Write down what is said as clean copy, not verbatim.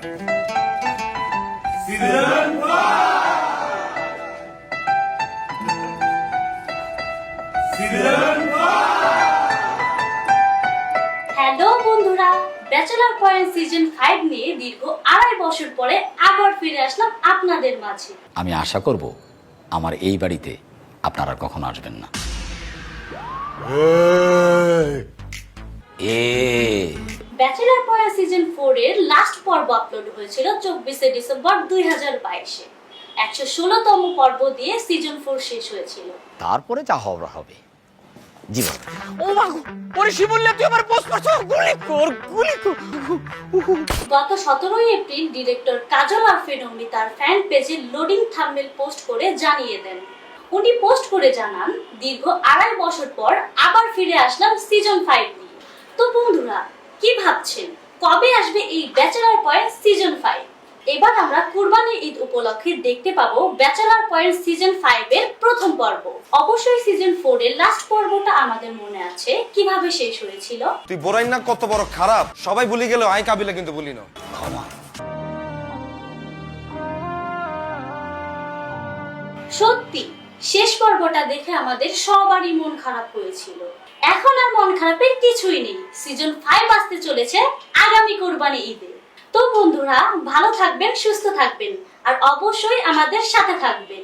Hello বন্ধুরা, bachelor point season 5 নিয়ে দীর্ঘ 2.5 বছর পরে আবার ফিরে আসলাম আপনাদের মাঝে। আমি আশা করব আমার এই বাড়িতে আপনারা কখনো আসবেন না। ব্যাচেলর পয়েন্ট সিজন 4 এর লাস্ট পর্ব আপলোড হয়েছিল 24 ডিসেম্বর 2022-এ। 116তম পর্ব দিয়ে সিজন 4 শেষ হয়েছিল। তারপরে যা হওয়ার হবে। জীবন গত 17 এপ্রিল ডিরেক্টর কাজল আরফিন উনি তার ফ্যান পেজে লোডিং থাম্বনেল পোস্ট করে জানিয়ে দেন। উনি পোস্ট করে জানান, দীর্ঘ 2.5 বছর পর আবার ফিরে আসলাম সিজন 5 নিয়ে। তো বন্ধুরা, কি ভাবছেন কবে আসবে এই ব্যাচেলর পয়েন্ট সিজন 5? এবার আমরা কুরবানি ঈদ উপলক্ষে দেখতে পাবো ব্যাচেলর পয়েন্ট সিজন 5 এর প্রথম পর্ব। অবশ্যই সিজন 4 এর লাস্ট পর্বটা আমাদের মনে আছে কিভাবে শেষ হয়েছিল। তুই বড়াই না কত বড় খারাপ, সবাই ভুলে গেল, আই কাবিলা কিন্তু ভুলি না। ক্ষমা। সত্যি শেষ পর্বটা দেখে আমাদের সবারই মন খারাপ হয়েছিল। এখন আর মন খারাপের কিছুই নেই। সিজন 5 আসতে চলেছে আগামী কুরবানি ঈদে। তো বন্ধুরা, ভালো থাকবেন, সুস্থ থাকবেন আর অবশ্যই আমাদের সাথে থাকবেন।